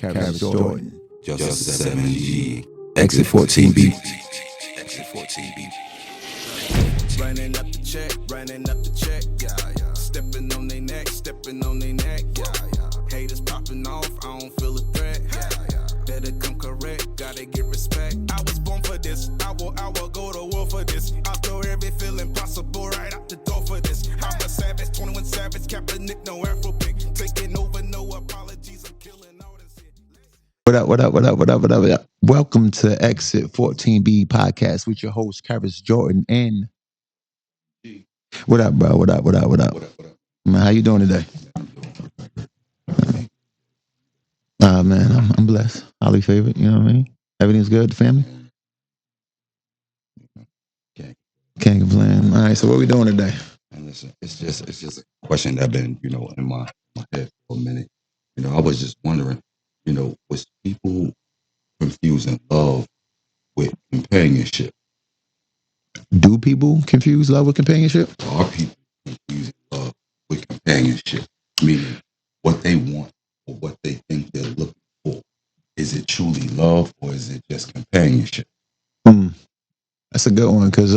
Travis Jordan. Justice 7G. Exit 14B. Exit 14B. Running up the check, yeah. Stepping on they neck, yeah. Haters popping off, I don't feel a threat, yeah. Better come correct, gotta get respect. I was born for this, I will go to war for this. I'll throw every feeling possible right out the door for this. I'm a savage, 21 savage, Kaepernick, no Afro pick. Taking over, no apologies, I'm killing all this shit. What up? Welcome to Exit 14B podcast with your host, Travis Jordan. And what up, bro? What up? Man, how you doing today? Man, I'm blessed. Highly favored, you know what I mean? Everything's good, the family? Can't complain. All right, so what we doing today? And listen, it's just a question that been, in my head for a minute. I was just wondering, was people confusing love with companionship? Do people confuse love with companionship? Are people confusing love with companionship? Meaning what they want or what they think they're looking for. Is it truly love or is it just companionship? That's a good one because,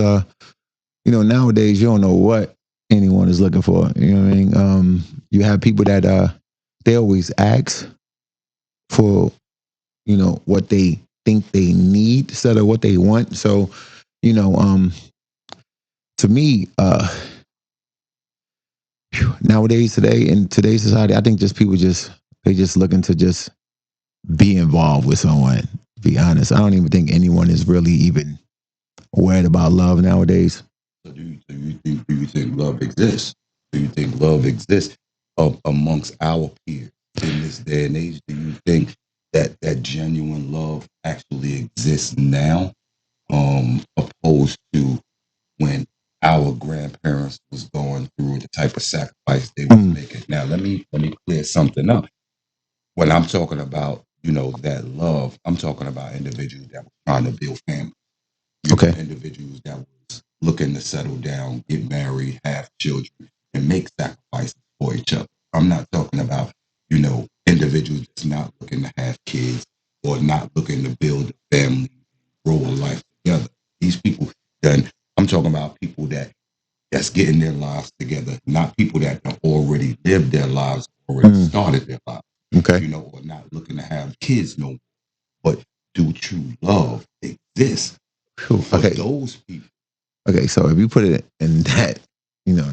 nowadays you don't know what anyone is looking for. You know what I mean? You have people that they always ask for, what they think they need instead of what they want. So, you know, um, to me, nowadays, today in today's society, I think just people they just looking to just be involved with someone. To be honest, I don't even think anyone is really even worried about love nowadays. So do you think love exists? Do you think love exists amongst our peers in this day and age? Do you think that genuine love actually exists now, opposed to when our grandparents was going through the type of sacrifice they was making? Now let me clear something up. When I'm talking about, that love, I'm talking about individuals that were trying to build family. Okay. Individuals that was looking to settle down, get married, have children, and make sacrifices for each other. I'm not talking about, individuals that's not looking to have kids or not looking to build a family, grow a life together. These people, then I'm talking about people that's getting their lives together, not people that have already lived their lives, already started their lives, Okay. or not looking to have kids no more. But do true love exist for Okay. those people? Okay. So if you put it in that, you know,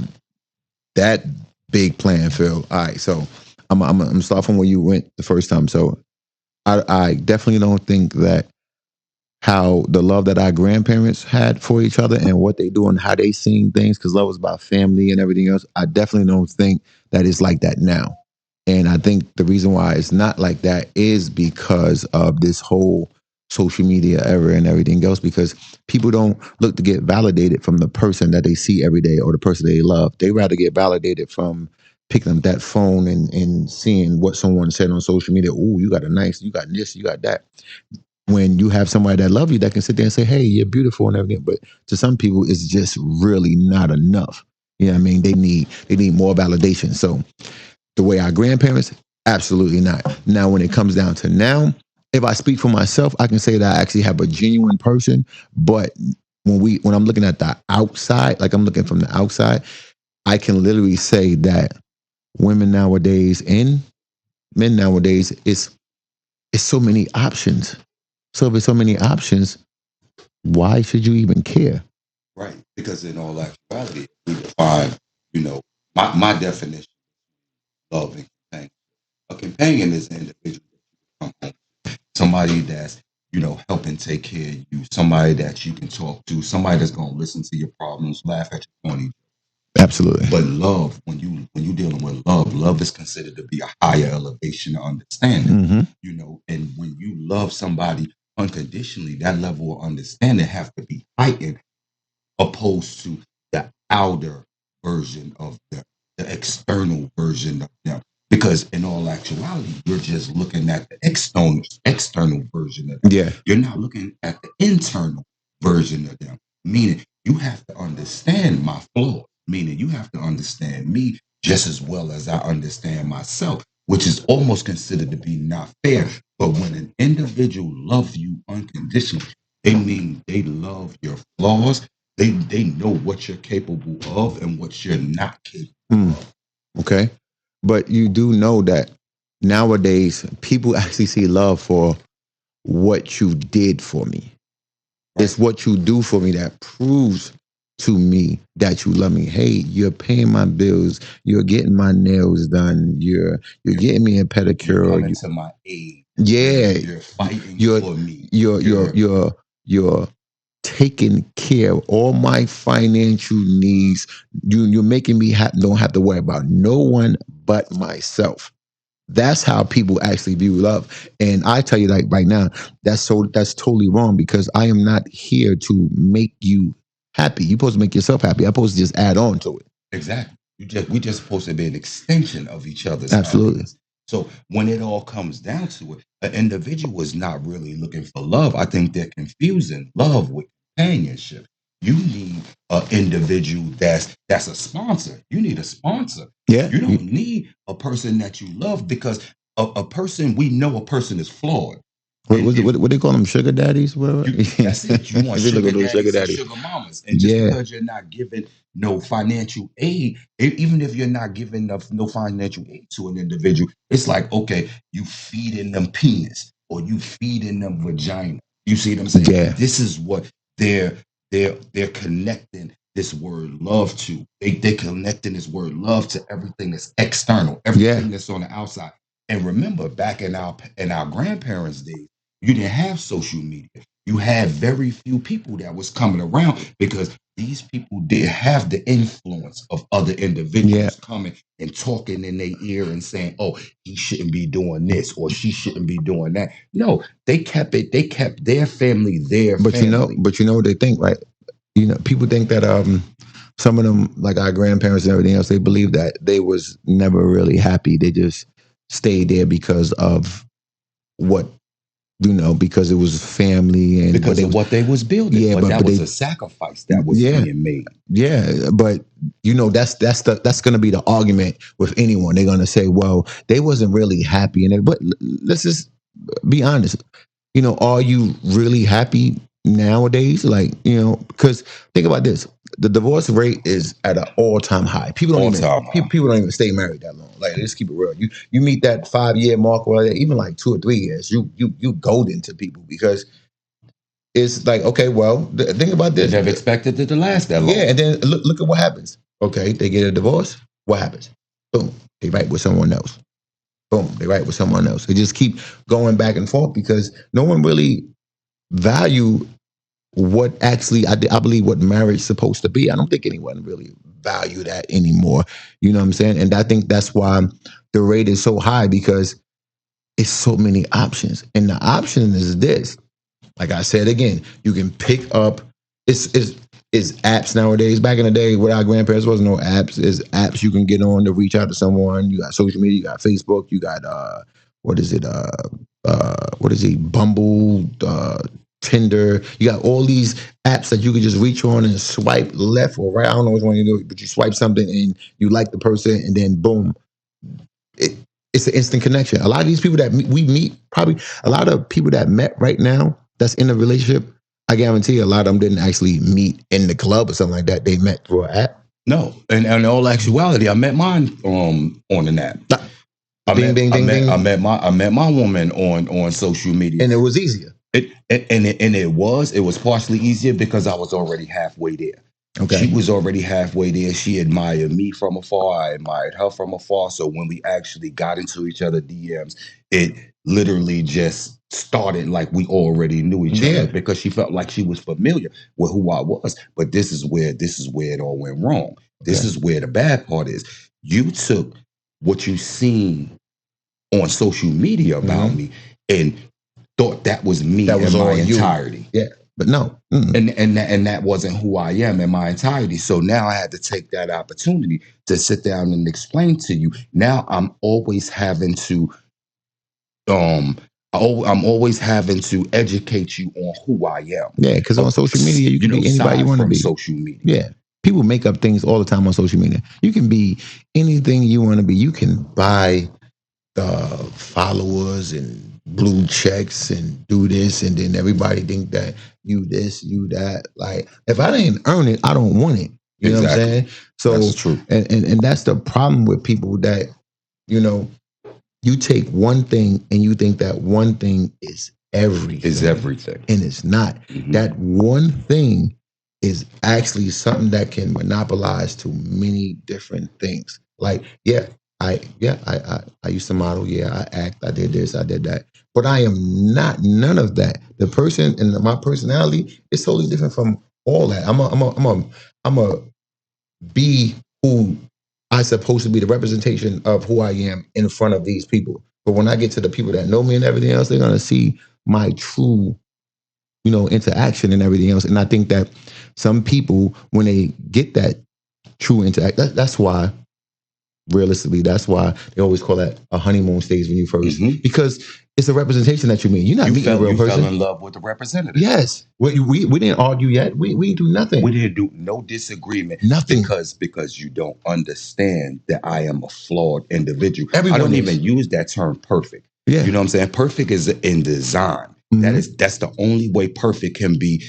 that big playing field. All right. So I'm start from where you went the first time. So I definitely don't think that how the love that our grandparents had for each other and what they do and how they seen things, because love was about family and everything else. I definitely don't think that it's like that now. And I think the reason why it's not like that is because of this whole social media era and everything else, because people don't look to get validated from the person that they see every day or the person they love. They rather get validated from picking up that phone and seeing what someone said on social media. Oh, you got you got this, you got that, when you have somebody that love you that can sit there and say, hey, you're beautiful and everything. But to some people, it's just really not enough. You know what I mean? They need more validation. So the way our grandparents, absolutely not. Now, when it comes down to now, if I speak for myself, I can say that I actually have a genuine person. But when I'm looking at the outside, like I'm looking from the outside, I can literally say that women nowadays and men nowadays, it's so many options. So if there's so many options, why should you even care? Right. Because in all actuality, we define, my definition of love and companion. A companion is an individual that you come home to. Somebody that's, helping take care of you, somebody that you can talk to, somebody that's gonna listen to your problems, laugh at your funny. Absolutely. But love, when you dealing with love is considered to be a higher elevation of understanding. And when you love somebody unconditionally, that level of understanding has to be heightened, opposed to the outer version of them, the external version of them. Because in all actuality, you're just looking at the external version of them. Yeah. You're not looking at the internal version of them. Meaning you have to understand my flaws. Meaning you have to understand me just as well as I understand myself. which is almost considered to be not fair. But when an individual loves you unconditionally, they mean they love your flaws. They know what you're capable of and what you're not capable Mm, of. okay. But you do know that nowadays people actually see love for what you did for me. It's Right. what you do for me that proves to me that you love me. Hey, you're paying my bills. You're getting my nails done. You're You're, getting me a you're pedicure. coming to my aid. Yeah, You're fighting you're for me. you're you're You're you're you're taking care of all my financial needs. You're making me don't have to worry about no one but myself. That's how people actually view love. And I tell you, like right now, that's totally wrong because I am not here to make you happy. You're supposed to make yourself happy. I'm supposed to just add on to it. exactly. We just supposed to be an extension of each other's Absolutely. happiness. So when it all comes down to it, an individual is not really looking for love. I think they're confusing love with companionship. You need an individual that's a sponsor. You need a sponsor. Yeah. You don't need a person that you love because a person we know a person is flawed. What And was it? if What they call them? Sugar daddies? Whatever. you that's it. You want They look sugar at those sugar daddies and daddies. sugar mamas. And just Yeah. because you're not giving no financial aid, even if you're not giving no financial aid to an individual, it's like, okay, you feeding them penis or you feeding them vagina. You see what I'm saying? Yeah. This is what they're they're connecting this word love to. They're connecting this word love to everything that's external, Yeah. everything that's on the outside. And remember, back in our grandparents' days, you didn't have social media. You had very few people that was coming around because these people did have the influence of other Yeah. individuals coming and talking in their ear and saying, "Oh, he shouldn't be doing this or she shouldn't be doing that." No, they kept it. They kept their family their family. But you know what they think, right? You know, people think that some of them, like our grandparents and everything else, they believe that they was never really happy. They just stayed there because of what because it was family and what Because they of was. what they was building, Yeah, but but that was they a sacrifice that was yeah. being made. Yeah, but that's going to be the argument with anyone. They're going to say, "Well, they wasn't really happy," and but let's just be honest. Are you really happy nowadays? Like, because think about this: the divorce rate is at an all-time high. People don't All even time people, high. people don't even stay married that long. Like, let's keep it real. You meet that 5-year mark, or even like 2 or 3 years. You golden to people because it's like, okay, well, think about They this. never expected it to last that Yeah, long. and then look at what happens. Okay, they get a divorce. What happens? Boom, they write with someone else. Boom, they write with someone else. They just keep going back and forth because no one really value what actually I believe what marriage is supposed to be. I don't think anyone really value that anymore. You know what I'm saying? And I think that's why the rate is so high because it's so many options. And the option is this. Like I said again, you can pick up. It's apps nowadays. Back in the day, with our grandparents, wasn't no apps. It's apps you can get on to reach out to someone. You got social media. You got Facebook. You got what is it? What is it? Bumble, Tinder. You got all these apps that you can just reach on and swipe left or right. I don't know which one you do, but you swipe something and you like the person, and then boom, it, it's an instant connection. A lot of these people that we meet, probably a lot of people that met right now that's in a relationship, I guarantee a lot of them didn't actually meet in the club or something like that. They met through an app. No, and in all actuality, I met mine on an app. Bing, bing, bing, bing. I met my woman on social media. And it was easier. It was partially easier because I was already halfway there. Okay. She was already halfway there. She admired me from afar. I admired her from afar. So when we actually got into each other DMs, it literally just started like we already knew each Yeah. other because she felt like she was familiar with who I was. But this is where it all went wrong. This Okay. is where the bad part is. You took what you seen on social media about me and thought that was me That was in my all you. entirety. Yeah. But no. And that wasn't who I am in my entirety. So now I had to take that opportunity to sit down and explain to you. Now I'm always having to I'm always having to educate you on who I am. Yeah, because on social media you can be anybody you aside want to from be. social media. Yeah. People make up things all the time on social media. You can be anything you want to be. You can buy followers and blue checks and do this, and then everybody think that you this, you that. Like if I didn't earn it, I don't want it. You know what I'm Exactly. saying? That's So true. and that's the problem with people that, you know, you take one thing and you think that one thing is everything. Is everything. And it's not. Mhm. That one thing is actually something that can monopolize to many different things. Like, I used to model, I act, I did this, I did that. But I am not none of that. The person and my personality is totally different from all that. I'm a be who I supposed to be, the representation of who I am in front of these people. But when I get to the people that know me and everything else, they're gonna see my true, interaction and everything else. And I think that some people, when they get that true that's why, realistically, that's why they always call that a honeymoon stage when you 1st, because it's a representation that you mean. You're not meeting a real person. Fell in love with the representative. Yes, we didn't argue yet. We didn't do nothing. We didn't do no disagreement. Nothing. Because you don't understand that I am a flawed individual. Everyone I don't is. even use that term perfect. Yeah. You know what I'm saying? Perfect is in design. That's the only way perfect can be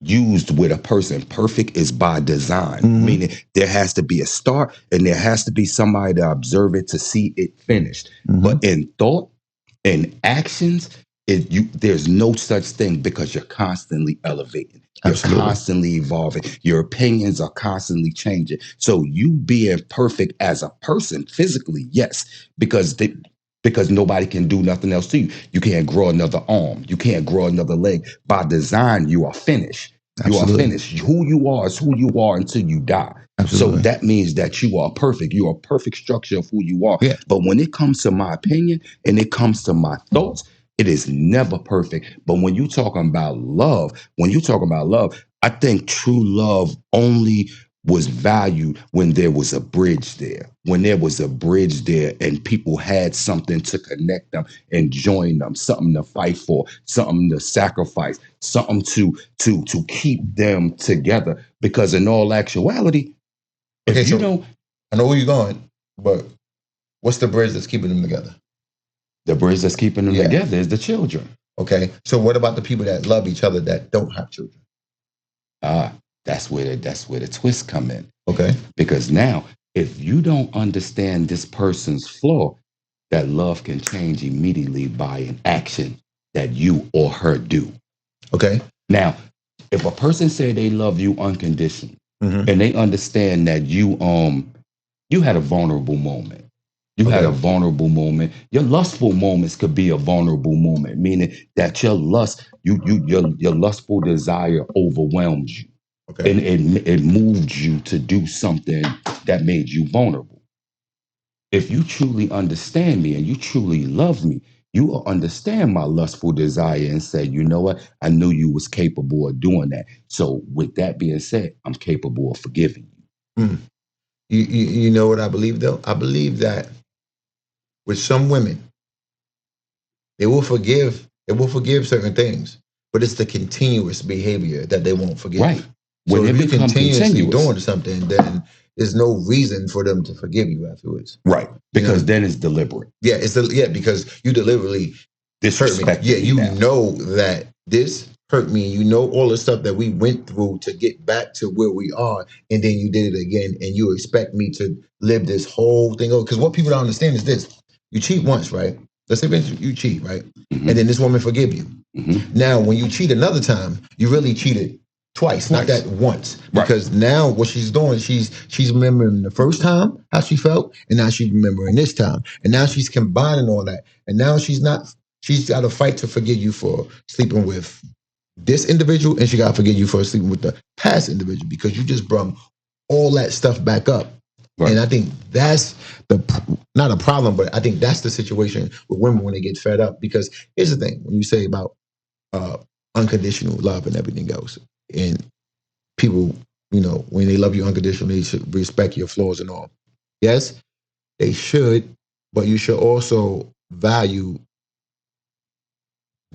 used with a person. Perfect is by design, meaning there has to be a start and there has to be somebody to observe it to see it finished. But in thought and actions, there's no such thing, because you're constantly elevating. You're constantly evolving. Your opinions are constantly changing. So you being perfect as a person physically, yes, because nobody can do nothing else to you. You can't grow another arm. You can't grow another leg. By design, you are finished. Absolutely. You are finished. Who you are is who you are until you die. Absolutely. So that means that you are perfect. You are a perfect structure of who you are. Yeah. But when it comes to my opinion and it comes to my thoughts, it is never perfect. But when you talking about love, I think true love only was valued when there was a bridge there. When there was a bridge there and people had something to connect them and join them, something to fight for, something to sacrifice, something to keep them together. Because in all actuality, Okay, if you so don't, I know where you're going, but what's the bridge that's keeping them together? the bridge that's keeping them together is the children. Okay, so what about the people that love each other that don't have children? That's where the twists come in. Okay. Because now, if you don't understand this person's flaw, that love can change immediately by an action that you or her do. Okay. Now, if a person say they love you unconditionally, and they understand that you had a vulnerable moment. You had a vulnerable moment. Your lustful moments could be a vulnerable moment, meaning that your lustful desire overwhelms you. Okay. And it moved you to do something that made you vulnerable. If you truly understand me and you truly love me, you will understand my lustful desire and say, you know what? I knew you was capable of doing that. So with that being said, I'm capable of forgiving you. You know what I believe though? I believe that with some women, they will forgive certain things, but it's the continuous behavior that they won't forgive. Right. So When if it you become continuously continuous, doing something, then there's no reason for them to forgive you afterwards. right? Because then it's deliberate. Yeah, because you deliberately Disrespected me. Yeah, me you now. know that this hurt me. You know all the stuff that we went through to get back to where we are, and then you did it again, and you expect me to live this whole thing over. Because what people don't understand is this: you cheat once, right? Let's say you cheat, right? And then this woman forgive you. Now, when you cheat another time, you really cheated twice, not that once. Because now what she's doing, she's remembering the first time how she felt, and now she's remembering this time, and now she's combining all that, and now she's got to fight to forgive you for sleeping with this individual, and she got to forgive you for sleeping with the past individual because you just brought all that stuff back up. Right. And I think that's not a problem, but I think that's the situation with women when they get fed up. Because here's the thing: when you say about unconditional love and everything else, and people, when they love you unconditionally, they should respect your flaws and all. Yes, they should, but you should also value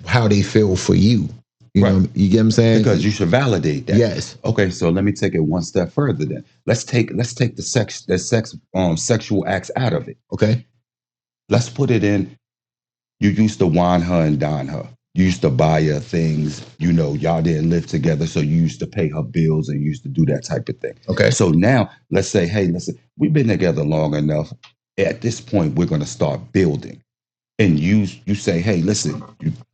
how they feel for you. You Right. know, you get what I'm saying? Because you should validate that. Yes. Okay, so let me take it one step further. Then let's take the sexual acts out of it. Okay. Let's put it in. You used to wine her and dine her. You used to buy her things. Y'all didn't live together, so you used to pay her bills and you used to do that type of thing. Okay. So now let's say, hey, listen, we've been together long enough. At this point, we're going to start building. And you say, hey, listen,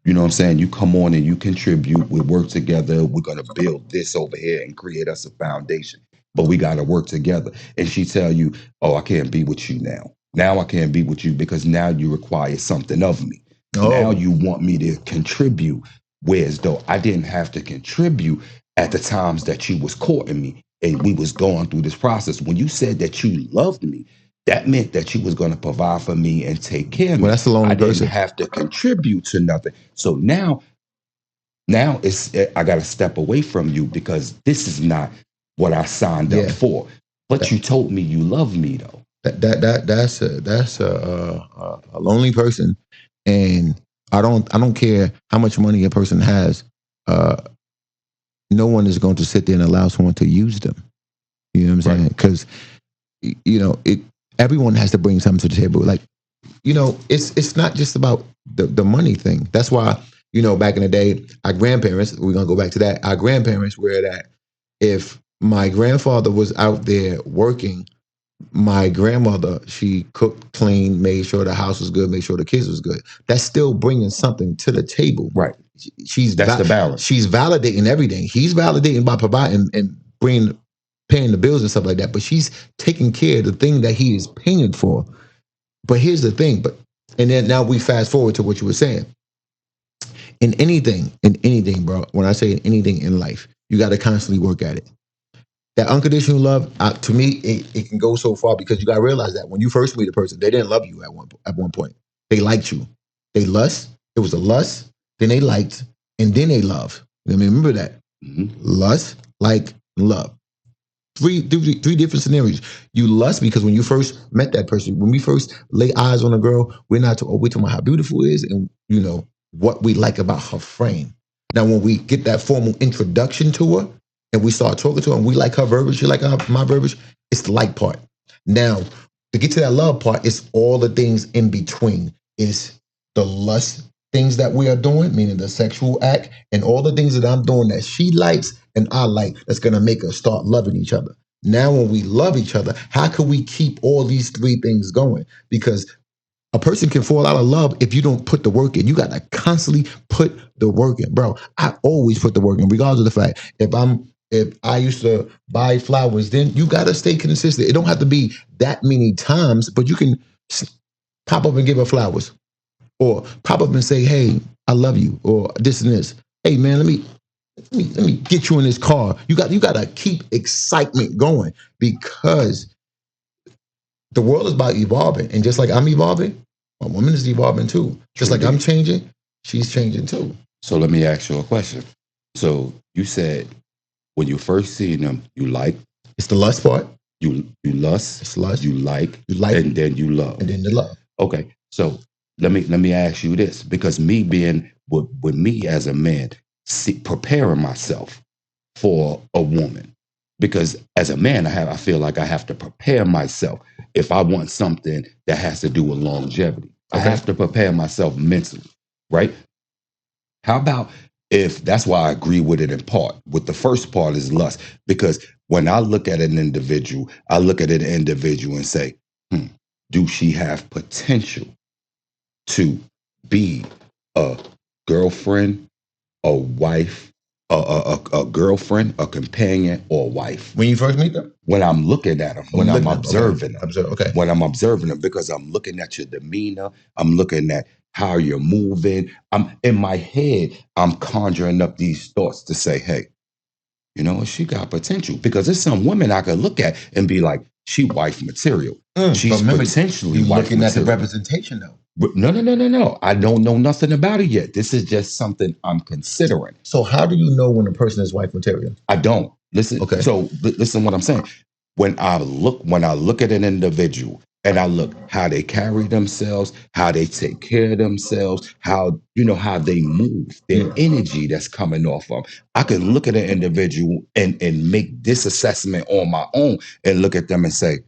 you know what I'm saying? You come on and you contribute. We work together. We're going to build this over here and create us a foundation. But we got to work together. And she tell you, oh, I can't be with you now. Now I can't be with you because now you require something of me. Now Oh. you want me to contribute. Whereas though I didn't have to contribute at the times that you was courting me and we was going through this process. When you said that you loved me, that meant that you was going to provide for me and take care of me. Well, that's the lonely I didn't person. have to contribute to nothing. So now it's I got to step away from you because this is not what I signed up for. But you told me you love me though. That's a lonely person, and I don't care how much money a person has. No one is going to sit there and allow someone to use them. You know what I'm saying? Because everyone has to bring something to the table. Like, it's not just about the money thing. That's why, back in the day, our grandparents, we're going to go back to that. Our grandparents were that if my grandfather was out there working, my grandmother, she cooked, cleaned, made sure the house was good, made sure the kids was good. That's still bringing something to the table. Right. That's the balance. She's validating everything. He's validating by providing and paying the bills and stuff like that. But she's taking care of the thing that he is paying for. But here's the thing. And then now we fast forward to what you were saying. In anything, bro. When I say in anything in life, you got to constantly work at it. That unconditional love, to me, it can go so far because you got to realize that when you first meet a person, they didn't love you at one point. They liked you. They lust. It was a lust. Then they liked, and then they loved. I mean, remember that. Mm-hmm. Lust, like, love. Three different scenarios. You lust because when you first met that person, when we first lay eyes on a girl, we're talking about how beautiful it is and what we like about her frame. Now, when we get that formal introduction to her and we start talking to her and we like her verbiage, she like my verbiage, it's the like part. Now, to get to that love part, it's all the things in between. It's the lust things that we are doing, meaning the sexual act, and all the things that I'm doing that she likes and I like, that's going to make us start loving each other. Now, when we love each other, how can we keep all these three things going? Because a person can fall out of love if you don't put the work in. You got to constantly put the work in, bro. I always put the work in, regardless of the fact if I used to buy flowers, then you got to stay consistent. It don't have to be that many times, but you can pop up and give her flowers, or pop up and say, "Hey, I love you," or this and this. Hey, man, let me get you in this car. You got to keep excitement going because the world is about evolving, and just like I'm evolving, my woman is evolving too. Just like I'm changing, she's changing too. So let me ask you a question. So you said when you first seen them, you like. It's the lust part. You lust. It's lust. You like, and then you love. And then the love. Okay. So let me ask you this, because me being with me as a man, preparing myself for a woman, because as a man, I feel like I have to prepare myself if I want something that has to do with longevity. Okay. I have to prepare myself mentally, right? How about if that's why I agree with it in part. With the first part is lust, because when I look at an individual, I look at an individual and say, do she have potential to be a girlfriend, a wife, a girlfriend, a companion, or a wife? When you first meet them? When I'm looking at them, when I'm observing them. Okay. When I'm observing them, because I'm looking at your demeanor, I'm looking at how you're moving. I'm in my head, I'm conjuring up these thoughts to say, hey, you know what, she got potential. Because there's some women I could look at and be like, she wife material. She's potentially wife looking material. at the representation though. No. I don't know nothing about it yet. This is just something I'm considering. So how do you know when a person is wife material? I don't. Listen. Okay. So listen what I'm saying. When I look at an individual and I look how they carry themselves, how they take care of themselves, how how they move, their Yeah. energy that's coming off them. I can look at an individual and make this assessment on my own and look at them and say,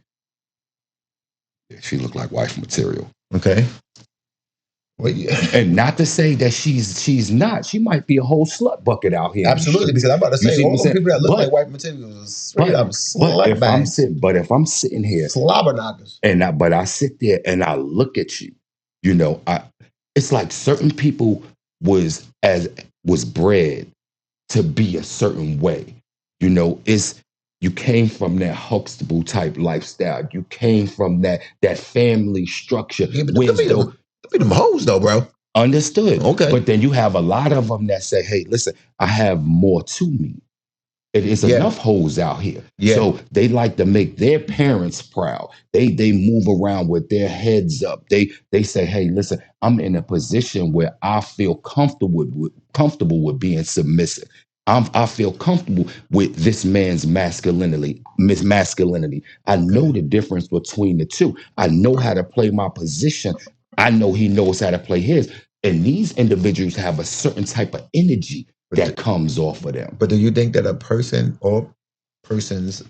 she look like wife material. Okay. Well, yeah. And not to say that she's not. She might be a whole slut bucket out here. Absolutely, because I'm about to You say see what I'm all them saying? people that look like But white materials is straight up but slut if I'm bags, sitting here slobber knockers. and I sit there and I look at you, I it's like certain people was bred to be a certain way. It's you came from that Huxtable type lifestyle. You came from that family structure. Yeah, but Where's them be them hoes though, bro. understood? Okay. But then you have a lot of them that say, "Hey, listen, I have more to me." It is Yeah. enough hoes out here. Yeah. So they like to make their parents proud. They move around with their heads up. They say, hey, listen, I'm in a position where I feel comfortable with being submissive. I feel comfortable with this man's masculinity. I know the difference between the two. I know how to play my position. I know he knows how to play his. And these individuals have a certain type of energy that comes off of them. But do you think that a person or persons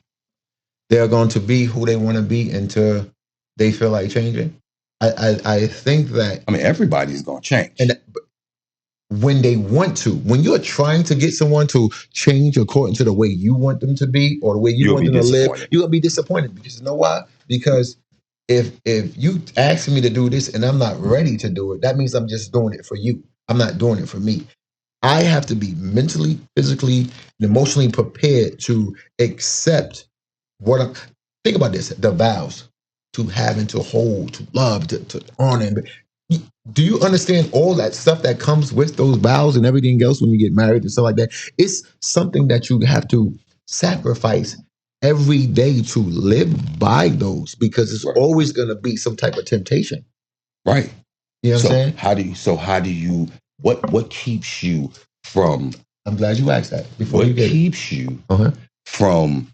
they're going to be who they want to be until they feel like changing? I think that, I mean, everybody's gonna change. and when they want to, when you're trying to get someone to change according to the way you want them to be or the way you You'll want be them to live, disappointed. you're gonna be disappointed because you know why? Because if you ask me to do this and I'm not ready to do it, that means I'm just doing it for you. I'm not doing it for me. I have to be mentally, physically, and emotionally prepared to accept what I'm. Think about this: the vows to have and to hold, to love, to honor. Do you understand all that stuff that comes with those vows and everything else when you get married and stuff like that? It's something that you have to sacrifice every day to live by those because it's Right. always going to be some type of temptation. Right. You know what I'm saying? How do you what keeps you from I'm glad you asked that before you what get it. keeps you Uh-huh. from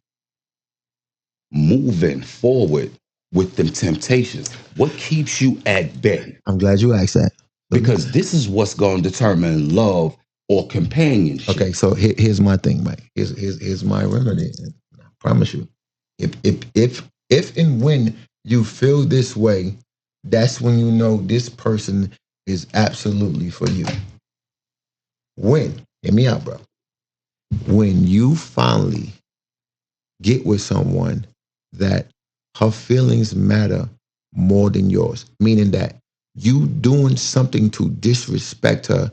moving forward with them temptations? What keeps you at bay? I'm glad you asked that. Because this is what's going to determine love or companionship. Okay, so here's my thing, Mike. Here's my remedy. And I promise you, if and when you feel this way, that's when you know this person is absolutely for you. When, hear me out, bro. When you finally get with someone that her feelings matter more than yours, meaning that you doing something to disrespect her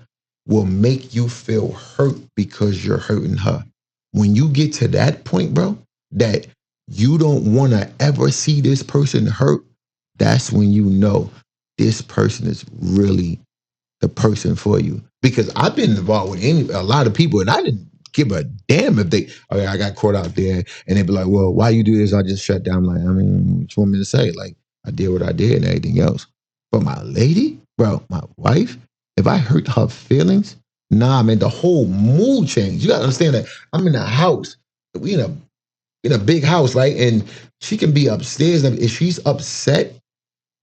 will make you feel hurt because you're hurting her. When you get to that point, bro, that you don't want to ever see this person hurt, that's when you know this person is really the person for you. Because I've been involved with a lot of people, and I didn't give a damn if they. Okay, I got caught out there, and they'd be like, "Well, why you do this?" I just shut down. Like, I mean, what you want me to say? Like, I did what I did, and everything else. But my lady, bro, my wife, if I hurt her feelings, nah, man, the whole mood changed. You gotta understand that I'm in a house. We in a big house, right? And she can be upstairs, and if she's upset,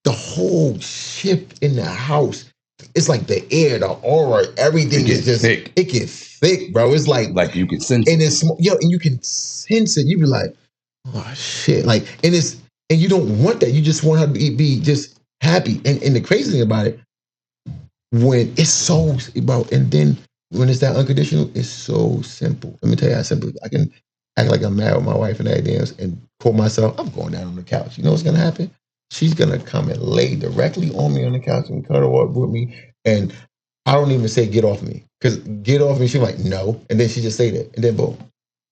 the whole ship in the house. It's like the air, the aura, everything is just thick. It gets thick, bro. It's like you can sense and it. it's and you can sense it. You be like, oh shit, like and you don't want that. You just want her to be just happy. And the crazy thing about it, when it's so bro, and then when it's that unconditional, it's so simple. Let me tell you how simple. I can act like I'm married with my wife and everything else, and call myself. I'm going down on the couch. You know what's gonna happen? She's gonna come and lay directly on me on the couch and cuddle up with me. And I don't even say get off me. Because get off me, she's like, no. And then she just say that. And then boom.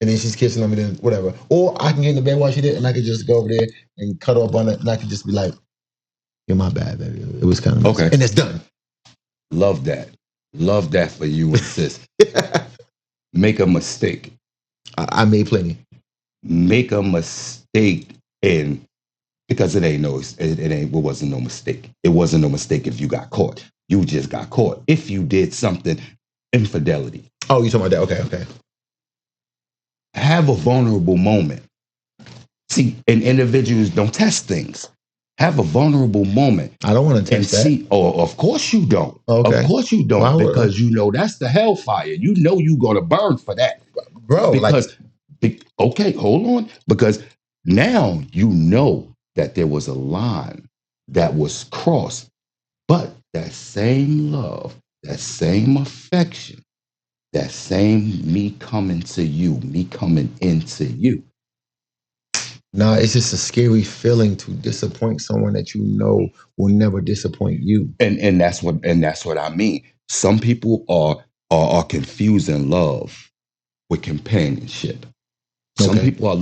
And then she's kissing on me, then whatever. Or I can get in the bed while she did, and I could just go over there and cuddle up on it, and I could just be like, you're my bad, baby. It was kind of okay. And it's done. Love that. Love that for you and sis. Make a mistake. I made plenty. Make a mistake and because it wasn't no mistake. It wasn't no mistake if you got caught. You just got caught. If you did something, infidelity. Oh, you talking about that? Okay. Have a vulnerable moment. See, and individuals don't test things. Have a vulnerable moment. I don't want to And taste that. see, oh, of course you don't. Okay. Of course you don't, Why would- because you know that's the hellfire. You know you're gonna burn for that. Bro, Because okay, hold on. Because now you know that there was a line that was crossed, but that same love, that same affection, that same me coming to you, me coming into you. no, it's just a scary feeling to disappoint someone that you know will never disappoint you. And that's what I mean. Some people are confusing love with companionship. Some Okay. people are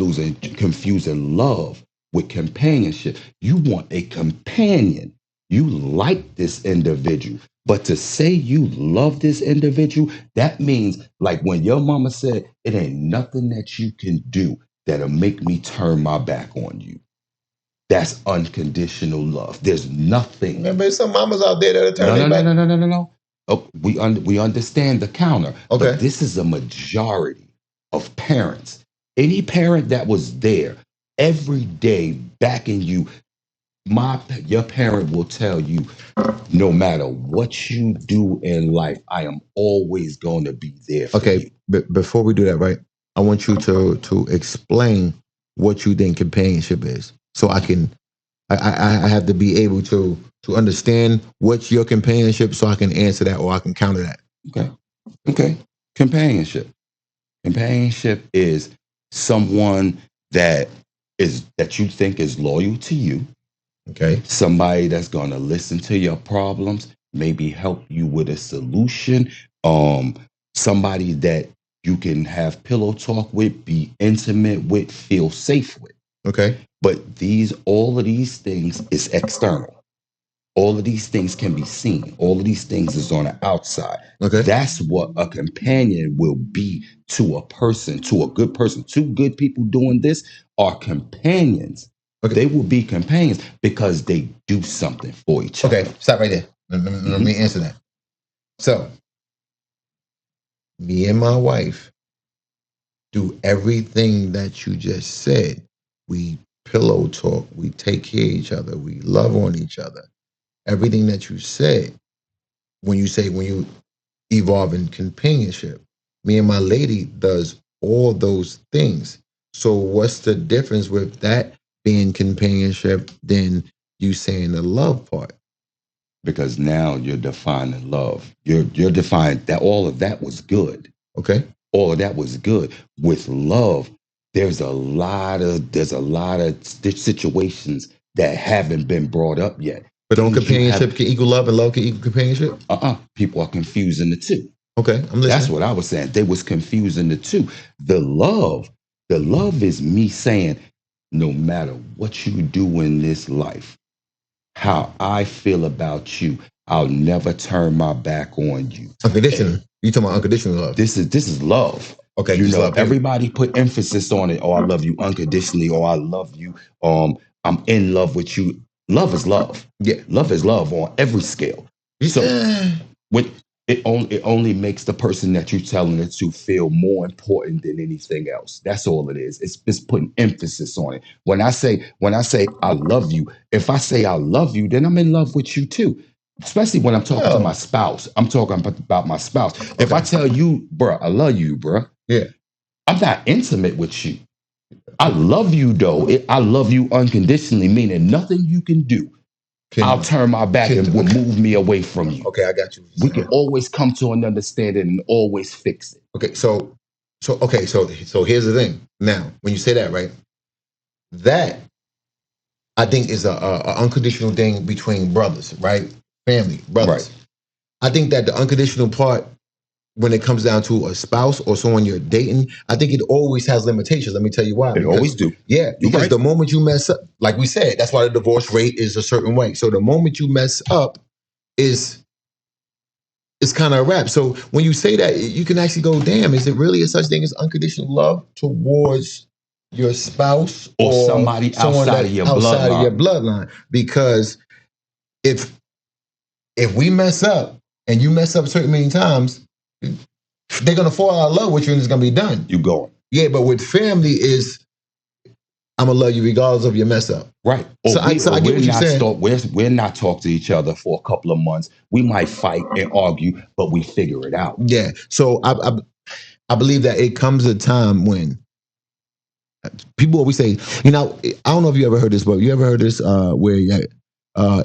confusing love with companionship. You want a companion. You like this individual. But to say you love this individual, that means like when your mama said, it ain't nothing that you can do that'll make me turn my back on you. That's unconditional love. There's nothing. Remember, some mamas out there that'll turn No, their no, no, back. no, no, no, no, no. Oh, we understand the counter, Okay. but this is a majority of parents. Any parent that was there every day backing you, your parent will tell you, no matter what you do in life, I am always going to be there for Okay, you. before we do that, right? I want you to explain what you think companionship is, so I can. I have to be able to understand what's your companionship, so I can answer that or I can counter that. Okay, okay. Companionship. Companionship is someone that you think is loyal to you. Okay. Somebody that's going to listen to your problems, maybe help you with a solution. Somebody that you can have pillow talk with, be intimate with, feel safe with. Okay. But all of these things is external. All of these things can be seen. All of these things is on the outside. Okay. That's what a companion will be to a person, to a good person. Two good people doing this are companions. Okay. They will be companions because they do something for each other. Okay. Stop right there. Let me answer that. So, me and my wife do everything that you just said. We pillow talk. We take care of each other. We love on each other. Everything that you said. When you evolve in companionship, me and my lady does all those things. So what's the difference with that being companionship than you saying the love part? Because now you're defining love. You're defining that all of that was good. Okay. All of that was good. With love, there's a lot of situations that haven't been brought up yet. But don't Things you companionship have, can equal love and love can equal companionship? people are confusing the two. Okay, I'm listening. That's what I was saying. They was confusing the two. The love is me saying, no matter what you do in this life, how I feel about you, I'll never turn my back on you. Unconditional. You talking about unconditional love? This is love. Okay, You just know, love. Period. everybody put emphasis on it. Oh, I love you unconditionally. Or I love you. I'm in love with you. Love is love. Yeah. Love is love on every scale. So when it only makes the person that you're telling it to feel more important than anything else. That's all it is. It's putting emphasis on it. When I say I love you, if I say I love you, then I'm in love with you too. Especially when I'm talking to my spouse. I'm talking about my spouse. Okay. If I tell you, bruh, I love you, bruh. Yeah. I'm not intimate with you. I love you though. I love you unconditionally, meaning nothing you can do. I'll turn my back and will move me away from you. Okay, I got you. We can always come to an understanding and always fix it. Okay, so here's the thing. Now, when you say that, right, that I think is a unconditional thing between brothers, right? Family, brothers. Right. I think that the unconditional part, when it comes down to a spouse or someone you're dating, I think it always has limitations. Let me tell you why. It always do. Yeah, because the moment you mess up, like we said, that's why the divorce rate is a certain way. So the moment you mess up it's kind of a wrap. So when you say that, you can actually go, damn, is it really a such thing as unconditional love towards your spouse or somebody outside of your bloodline? Because if we mess up and you mess up certain many times, they're gonna fall out of love with you and it's gonna be done. You going. Yeah, but with family is I'm gonna love you regardless of your mess up. Right. So I get what you're saying. We're not talk to each other for a couple of months. We might fight and argue, but we figure it out. Yeah. So I believe that it comes a time when people always say, I don't know if you ever heard this, but you ever heard this where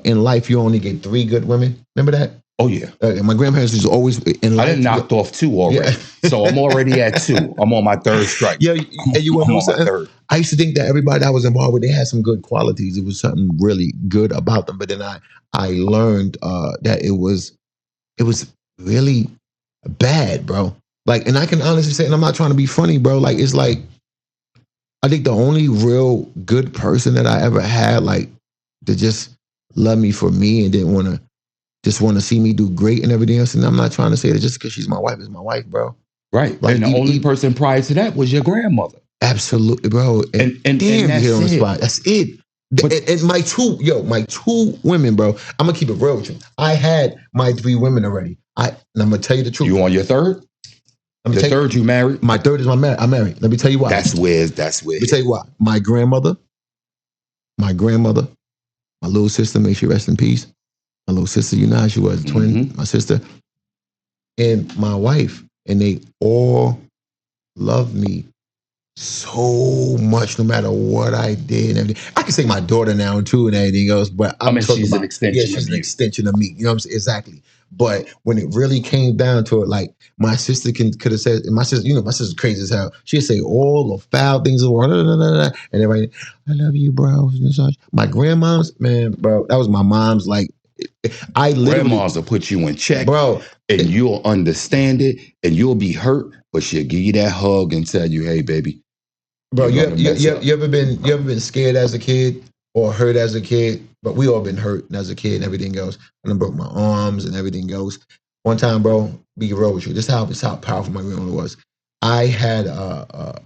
in life you only get 3 good women? Remember that? Oh yeah. My grandparents was always in life. I done knocked off 2 already, so I'm already at 2. I'm on my 3rd strike. Yeah, and you want to know something? I used to think that everybody that I was involved with, they had some good qualities. It was something really good about them. But then I learned that it was really bad, bro. Like, and I can honestly say, and I'm not trying to be funny, bro. Like, it's like I think the only real good person that I ever had, like, to just love me for me and didn't want to see me do great and everything else. And I'm not trying to say that just because she's my wife is my wife, bro. Right. Like, and the only person prior to that was your grandmother. Absolutely, bro. And damn, that's hit on the spot. That's it. But, and my 2 women, bro. I'm gonna keep it real with you. I had my 3 women already. And I'm gonna tell you the truth. You on your 3rd? The 3rd you married? My 3rd is I'm married. Let me tell you why. That's where. Let me tell you why. My grandmother, my little sister, may she rest in peace. My little sister, she was a twin, my sister, and my wife, and they all love me so much, no matter what I did and everything. I can say my daughter now too and everything else, but she's an extension. Yeah, she's an extension of me. You know what I'm saying? Exactly. But when it really came down to it, like my sister could have said, and my sister, my sister's crazy as hell. She'd say all the foul things in the world, and everybody, I love you, bro. My grandma's, man, bro, that was my mom's. Like, I literally, grandmas will put you in check, bro, and you'll understand it, and you'll be hurt, but she'll give you that hug and tell you, "Hey, baby." Bro, you ever been scared as a kid or hurt as a kid? But we all been hurt as a kid and everything else. And I broke my arms and everything else. One time, bro, be real with you. This is how powerful my grandmother was. I had a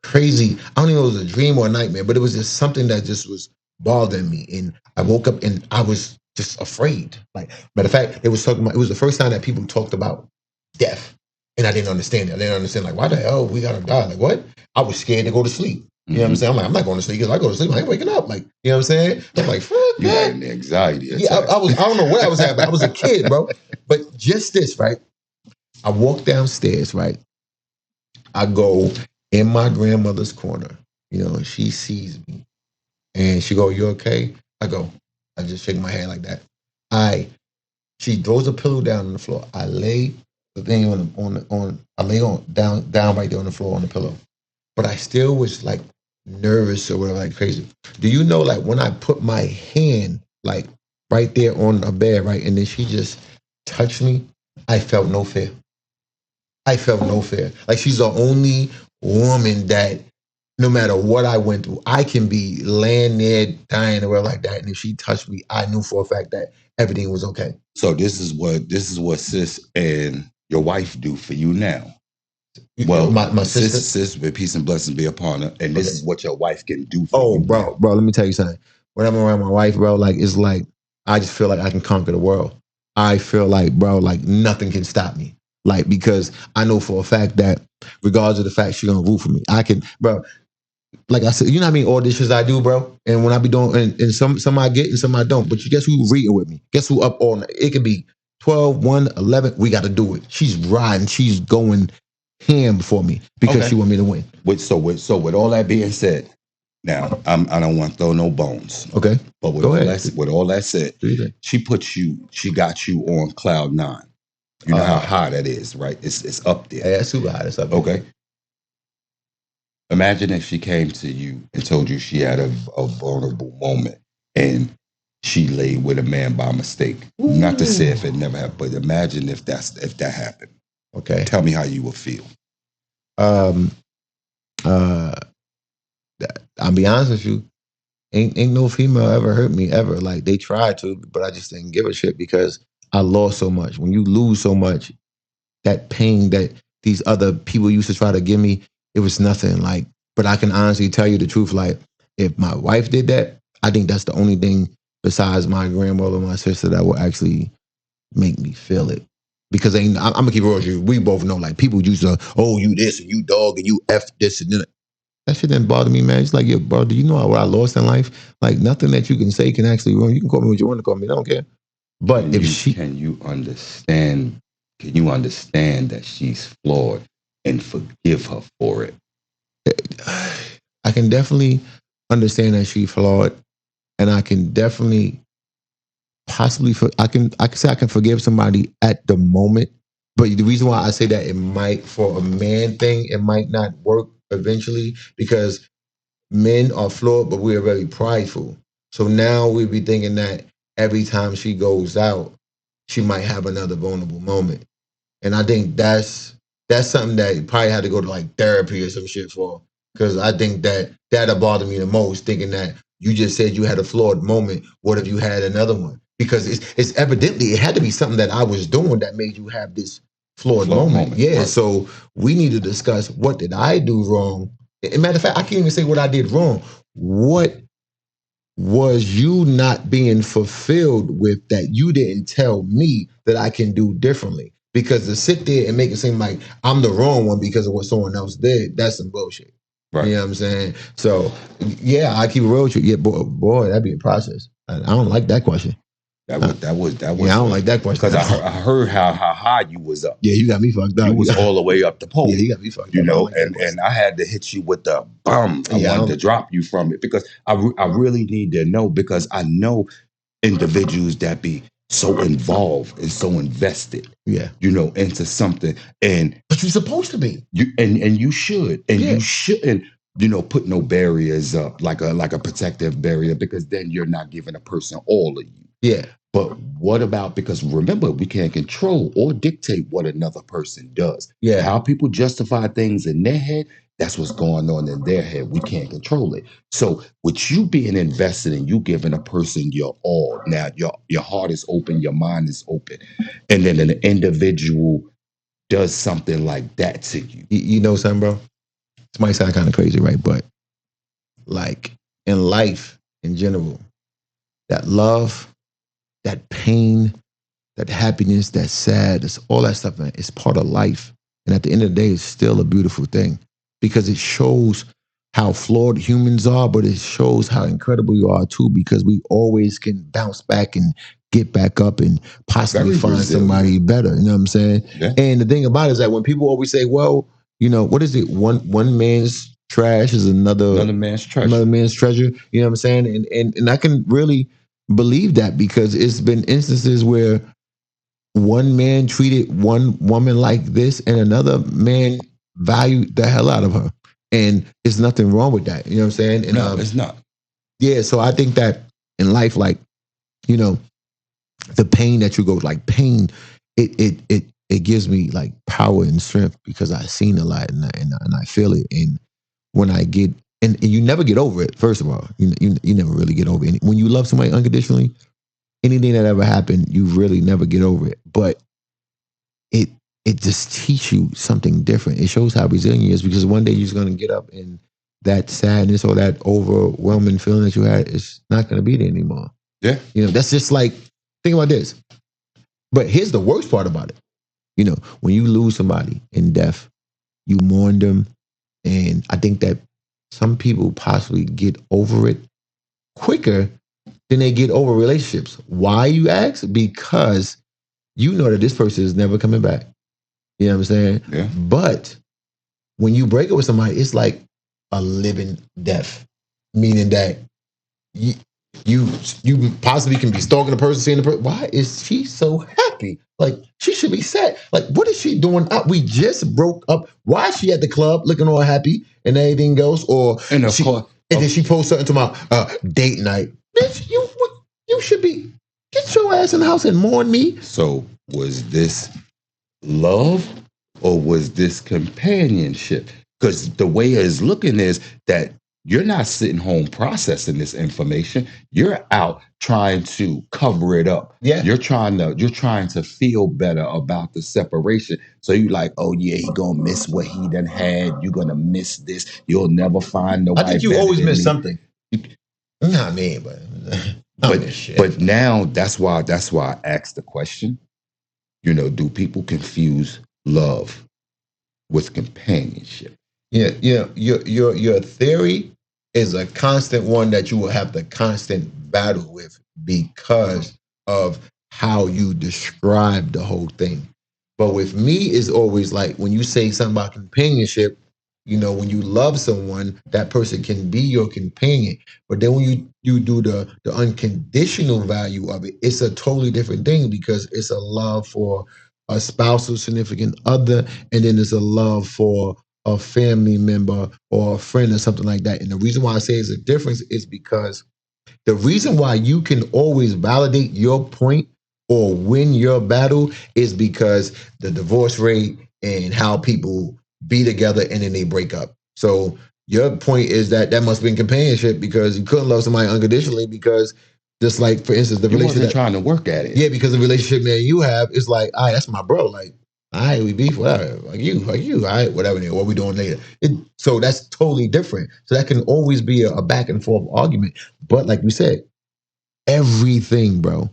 crazy, I don't even know if it was a dream or a nightmare, but it was just something that just was bothering me. And I woke up and I was just afraid. Like, matter of fact, it was the first time that people talked about death. And I didn't understand it. I didn't understand, like, why the hell we gotta die? Like, what? I was scared to go to sleep. You know what I'm saying? I'm like, I'm not going to sleep because I go to sleep, I ain't waking up. Like, you know what I'm saying? I'm like, fuck you that. had an anxiety attack. Yeah, I don't know what I was at, but I was a kid, bro. But just this, right? I walk downstairs, right? I go in my grandmother's corner. And she sees me. And she go, you okay? I just shake my head like that. She throws a pillow down on the floor. I lay the thing down right there on the floor on the pillow. But I still was like nervous or whatever, like crazy. Do you know, like, when I put my hand like right there on the bed, right, and then she just touched me, I felt no fear. Like, she's the only woman that no matter what I went through, I can be laying there dying or whatever like that. And if she touched me, I knew for a fact that everything was okay. So this is what sis and your wife do for you now. Well, my sister, sis, with peace and blessings be upon her, and this is what your wife can do for you. Bro, let me tell you something. When I'm around my wife, bro, like, it's like I just feel like I can conquer the world. I feel like, bro, like nothing can stop me. Like, because I know for a fact that regardless of the fact she's gonna root for me, I can, bro. Like I said, you know what I mean? Auditions I do, bro. And when I be doing, and some I get and some I don't. But you guess who reading with me? Guess who up all night? It could be 12, 1, 11. We got to do it. She's riding. She's going ham for me because she want me to win. So with all that being said, now I don't want to throw no bones. Okay. But with all that said, she got you on cloud 9. You know how high that is, right? It's up there. Yeah, it's super high. It's up there. Okay. Imagine if she came to you and told you she had a vulnerable moment and she laid with a man by mistake. Ooh. Not to say if it never happened, but imagine if that happened. Okay. Tell me how you would feel. I'll be honest with you. Ain't no female ever hurt me ever. Like, they tried to, but I just didn't give a shit because I lost so much. When you lose so much, that pain that these other people used to try to give me, it was nothing. Like, but I can honestly tell you the truth. Like, if my wife did that, I think that's the only thing besides my grandmother and my sister that will actually make me feel it. Because I'm gonna keep it real with you. We both know, like, people used to, oh, you this and you dog and you F this and that. That shit didn't bother me, man. It's like, yo, bro, do you know what I lost in life? Like, nothing that you can say can actually ruin. You can call me what you want to call me. I don't care. But Can if you she, can you understand? Can you understand that she's flawed and forgive her for it? I can definitely understand that she's flawed, and I can definitely possibly for I can say I can forgive somebody at the moment. But the reason why I say that it might for a man thing, it might not work eventually because men are flawed, but we are very prideful. So now we be thinking that every time she goes out, she might have another vulnerable moment. And I think that's something that you probably had to go to like therapy or some shit for. Because I think that that'll bother me the most, thinking that you just said you had a flawed moment. What if you had another one? Because it's evidently it had to be something that I was doing that made you have this flawed Flawed moment. moment, Yeah. right? So we need to discuss what did I do wrong. And matter of fact, I can't even say what I did wrong. What was you not being fulfilled with that you didn't tell me that I can do differently? Because to sit there and make it seem like I'm the wrong one because of what someone else did, that's some bullshit. Right. You know what I'm saying? So yeah, I keep it real with you. Yeah, boy, that'd be a process. I don't like that question. That Uh, was that was that yeah, I was don't like that question because at all. I heard how high you was up. Yeah, you got me fucked You up. was all the way up the Yeah, pole, you got me fucked you up. I don't know, like that and question. I had to hit you with the bum. I Yeah, I wanted to don't. drop you from it because I really need to know because I know individuals that be so involved and so invested, Yeah, you know, into something, and but you're supposed to be. and you should, and Yeah, you shouldn't, you know, put no barriers up like a protective barrier because then you're not giving a person all of you. yeah, But what about, because remember, we can't control or dictate what another person does. yeah, How people justify things in their head, that's what's going on in their head. We can't control it. So with you being invested and you giving a person your all, now your heart is open, your mind is open, and then an individual does something like that to you. you know something, bro? This might sound kind of crazy, right? But like in life in general, that love, that pain, that happiness, that sad, it's all that stuff, man. It's part of life. And at the end of the day, it's still a beautiful thing because it shows how flawed humans are, but it shows how incredible you are too, because we always can bounce back and get back up and possibly Very find somebody resilient. better. You know what I'm saying? Yeah. And the thing about it is that when people always say, well, you know, what is it? One man's trash is Another man's another treasure. man's treasure. You know what I'm saying? And I can really believe that because it's been instances where one man treated one woman like this and another man valued the hell out of her. And there's nothing wrong with that. You know what I'm saying? And No, it's not. yeah, so I think that in life, like, you know, the pain that you go like pain, it gives me like power and strength because I've seen a lot and I feel it. And when I get and you never get over it, first of all. You never really get over it. When you love somebody unconditionally, anything that ever happened, you really never get over it. But it it just teach you something different. It shows how resilient you is because one day you're just gonna get up and that sadness or that overwhelming feeling that you had is not gonna be there anymore. Yeah. You know, that's just like think about this. But here's the worst part about it. You know, when you lose somebody in death, you mourn them, and I think that some people possibly get over it quicker than they get over relationships. Why you ask? Because you know that this person is never coming back. You know what I'm saying? Yeah. But when you break up with somebody, it's like a living death, meaning that you you possibly can be stalking the person, seeing the person. Why is she so happy? Like she should be sad. Like what is she doing up? We just broke up. Why is she at the club looking all happy and everything goes? Or And of she course, and then she posts something to my date night. Bitch, you should be get your ass in the house and mourn me. so was this love or was this companionship? Because the way it's looking is that you're not sitting home processing this information. You're out trying to cover it up. Yeah. You're trying to feel better about the separation. So you like, oh yeah, he gonna miss what he done had. You're gonna miss this. You'll never find I nobody think you better always than miss me. something. Not me, but I But miss shit. but now that's why I asked the question. You know, do people confuse love with companionship? Yeah, your theory is a constant one that you will have to constant battle with because of how you describe the whole thing. But with me, it's always like when you say something about companionship, when you love someone, that person can be your companion. But then when you do the unconditional value of it, it's a totally different thing because it's a love for a spouse or significant other, and then it's a love for a family member or a friend or something like that. And the reason why I say it's a difference is because the reason why you can always validate your point or win your battle is because the divorce rate and how people be together and then they break up. So your point is that must have been companionship because you couldn't love somebody unconditionally because just like for instance the You wasn't relationship trying to work at it. yeah, because the relationship man you have is like, all right, that's my bro. Like, all right, we beef, whatever. All right, whatever. What we doing later? So that's totally different. So that can always be a back and forth argument. But like you said, everything, bro,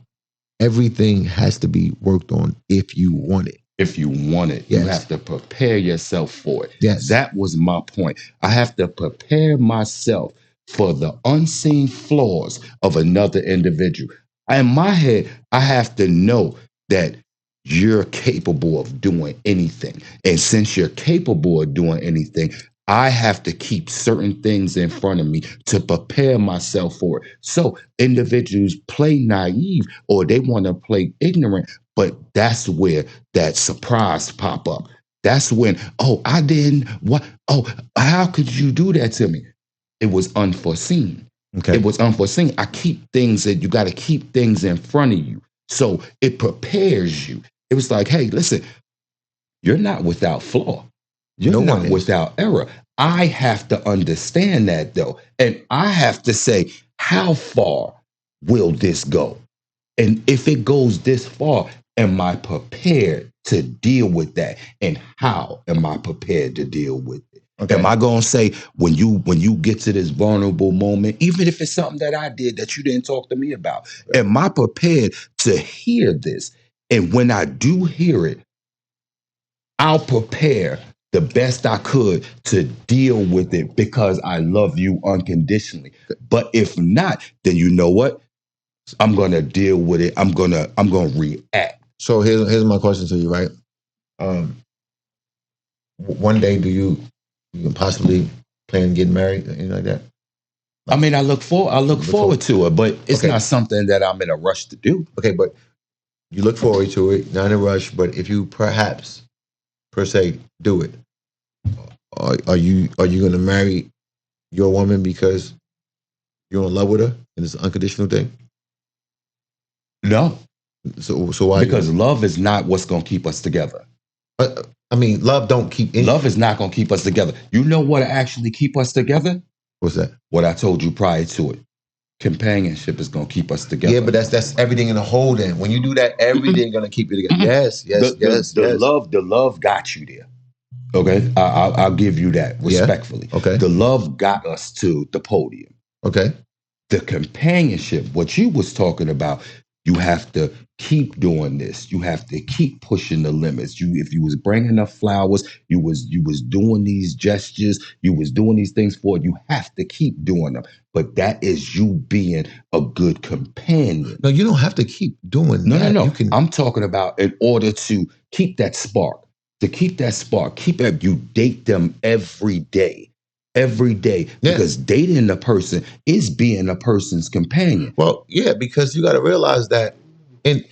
everything has to be worked on if you want it. If you want it, you Yes. have to prepare yourself for it. Yes. That was my point. I have to prepare myself for the unseen flaws of another individual. In my head, I have to know that you're capable of doing anything. And since you're capable of doing anything, I have to keep certain things in front of me to prepare myself for it. So individuals play naive or they want to play ignorant, but that's where that surprise pop up. That's when, oh, I didn't what oh, how could you do that to me? It was unforeseen. Okay. It was unforeseen. I keep things that you got to keep things in front of you. So it prepares you. It was like, hey, listen, you're not without flaw. You're No not one is. without error. I have to understand that though. And I have to say, how far will this go? And if it goes this far, am I prepared to deal with that? And how am I prepared to deal with it? Okay. Am I gonna say when you get to this vulnerable moment, even if it's something that I did that you didn't talk to me about, am I prepared to hear this? And when I do hear it, I'll prepare the best I could to deal with it because I love you unconditionally. But if not, then you know what? I'm gonna deal with it. I'm gonna react. So here's my question to you, right? One day, do you can possibly plan getting married, anything like that? I mean, I look forward to it, but it's Okay. not something that I'm in a rush to do. Okay, but you look forward to it, not in a rush. But if you perhaps per se do it, are you going to marry your woman because you're in love with her and it's an unconditional thing? No, So why? because love is not what's gonna keep us together. I mean, love don't keep anything. Love is not gonna keep us together. You know what actually keep us together? What's that? What I told you prior to it. Companionship is gonna keep us together. Yeah, but that's everything in a whole. Then when you do that, everything gonna keep you together. Yes, yes, yes, the yes. love got you there. Okay, I'll give you that respectfully. Yeah. Okay. The love got us to the podium. Okay. The companionship, what you was talking about, you have to keep doing this. You have to keep pushing the limits. If you was bringing up flowers, you was doing these gestures, you was doing these things for it. You have to keep doing them. But that is you being a good companion. No, you don't have to keep doing that. No. You can. I'm talking about in order to keep that spark. To keep that spark, you date them every day. Every day. Yeah. Because dating a person is being a person's companion. Well, yeah, because you got to realize that, and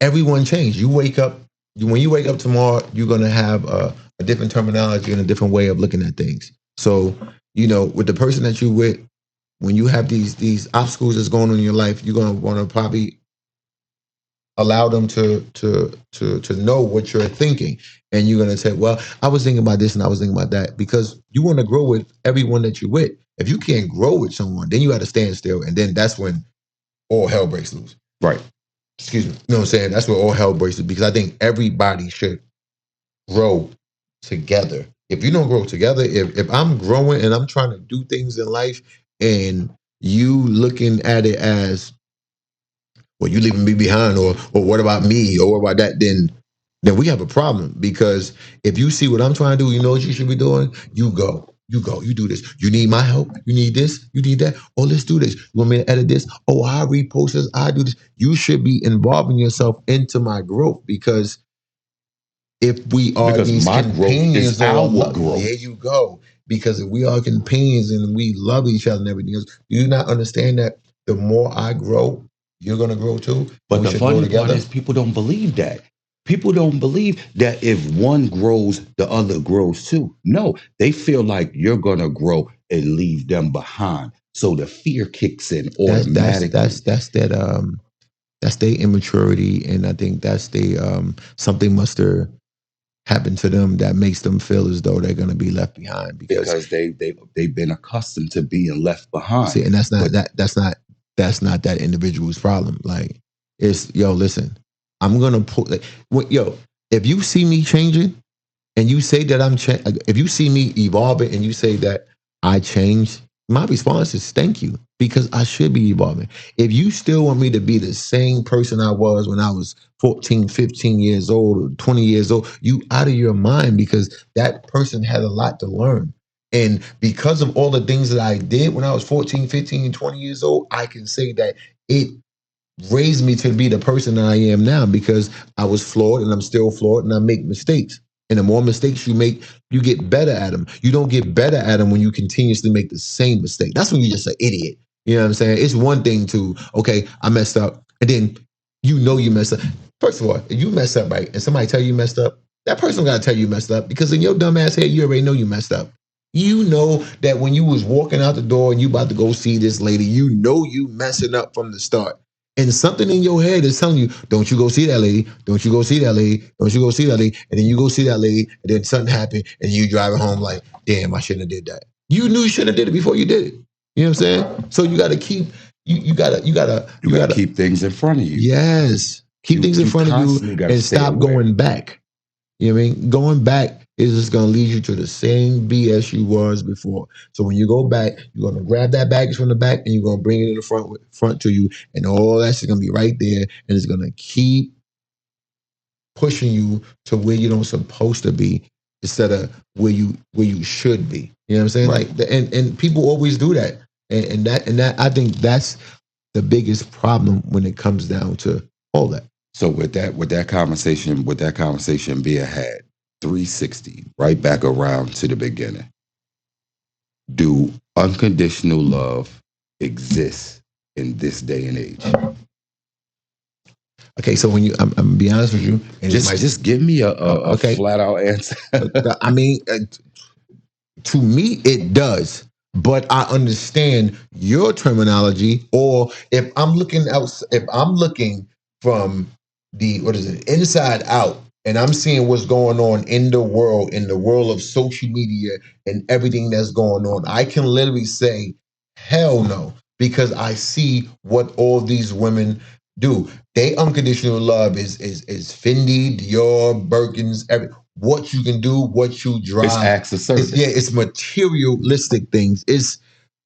everyone changed. When you wake up tomorrow, you're gonna have a different terminology and a different way of looking at things. So, with the person that you with, when you have these obstacles that's going on in your life, you're gonna want to probably allow them to know what you're thinking, and you're gonna say, "Well, I was thinking about this and I was thinking about that," because you want to grow with everyone that you're with. If you can't grow with someone, then you got to stand still, and then that's when all hell breaks loose. Right. Excuse me. You know what I'm saying? That's where all hell breaks loose because I think everybody should grow together. If you don't grow together, if I'm growing and I'm trying to do things in life and you looking at it as, well, you leaving me behind, or what about me, or what about that, then we have a problem. Because if you see what I'm trying to do, you know what you should be doing, you go. You go, you do this. You need my help. You need this. You need that. Oh, let's do this. You want me to edit this? Oh, I repost this. I do this. You should be involving yourself into my growth because if we are Because these my growth is companions our growth. there you go. Because if we are companions and we love each other and everything else, do you not understand that the more I grow, you're gonna grow too? But We the should grow funny part together. is people don't believe that. People don't believe that if one grows, the other grows too. No, they feel like you're gonna grow and leave them behind. So the fear kicks in That's automatically. that's their immaturity, and I think that's the something must have happened to them that makes them feel as though they're gonna be left behind because Because they've been accustomed to being left behind. see, and that's not But that's not that individual's problem. Like it's yo, listen, I'm gonna put like, yo, if you see me changing and you say that if you see me evolving and you say that I changed, my response is thank you because I should be evolving. If you still want me to be the same person I was when I was 14, 15 years old or 20 years old, you out of your mind because that person had a lot to learn. And because of all the things that I did when I was 14, 15, and 20 years old, I can say that it raised me to be the person that I am now because I was flawed and I'm still flawed and I make mistakes. And the more mistakes you make, you get better at them. You don't get better at them when you continuously make the same mistake. That's when you're just an idiot. You know what I'm saying? It's one thing to, okay, I messed up. And then you know you messed up. First of all, if you mess up, right, and somebody tell you messed up, that person got to tell you messed up because in your dumb ass head, you already know you messed up. You know that when you was walking out the door and you about to go see this lady, you know you messing up from the start. And something in your head is telling you, don't you go see that lady, don't you go see that lady, don't you go see that lady. And then you go see that lady, and then something happened, and you driving home like, damn, I shouldn't have did that. You knew you shouldn't have did it before you did it. You know what I'm saying? So you gotta keep you gotta keep things in front of you. yes. Keep things in front of you and stop going back. You know what I mean? Going back is just going to lead you to the same BS you was before. So when you go back, you're going to grab that baggage from the back and you're going to bring it in the front to you, and all that's going to be right there, and it's going to keep pushing you to where you don't supposed to be instead of where you should be. You know what I'm saying? Right. Like, and people always do that, and that I think that's the biggest problem when it comes down to all that. So with that conversation being had, 360, right back around to the beginning. Do unconditional love exist in this day and age? Okay, so when I'm gonna be honest with you, and just give me a flat out answer. I mean, to me, it does. But I understand your terminology, or if I'm looking from the inside out, and I'm seeing what's going on in the world of social media and everything that's going on, I can literally say, hell no, because I see what all these women do. They unconditional love is Fendi, Dior, Birkins, what you can do, what you drive. It's acts of service. It's materialistic things. It's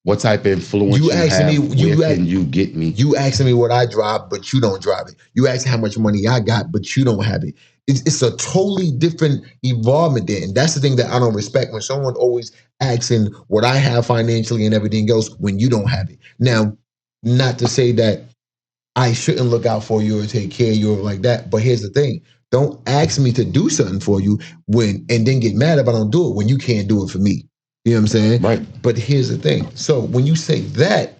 what type of influence you have. Can you get me? You asking me what I drive, but you don't drive it. You asking how much money I got, but you don't have it. It's a totally different involvement there. And that's the thing that I don't respect when someone always asking what I have financially and everything else when you don't have it. Now, not to say that I shouldn't look out for you or take care of you or like that. But here's the thing. Don't ask me to do something for you and then get mad if I don't do it when you can't do it for me. You know what I'm saying? Right. But here's the thing. So when you say that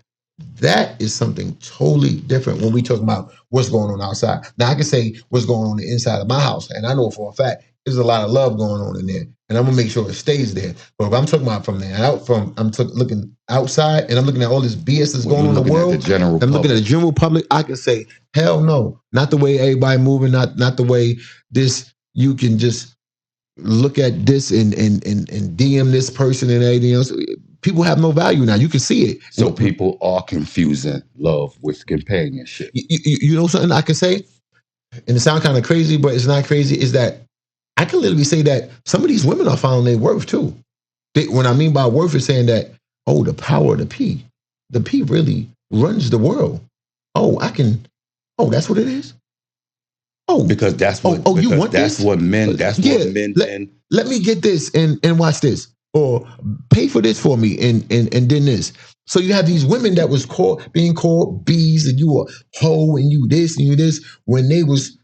is something totally different when we talk about what's going on outside. Now I can say what's going on the inside of my house, and I know for a fact there's a lot of love going on in there, and I'm gonna make sure it stays there. But if I'm talking about from there looking outside, and I'm looking at all this BS that's going on in the world, looking at the general public, I can say hell no, not the way everybody moving, not the way this. You can just look at this and DM this person and everything else. People have no value now. You can see it. So people are confusing love with companionship. You know something I can say? And it sounds kind of crazy, but it's not crazy, is that I can literally say that some of these women are finding their worth too. When I mean by worth is saying that, oh, the power of the P. The P really runs the world. Oh, that's what it is? Oh, because that's what you want that's this? what men that's what men let me get this and watch this. or pay for this for me, and then this. So you have these women that was being called bees, and you a hoe, and you this and you this, when they was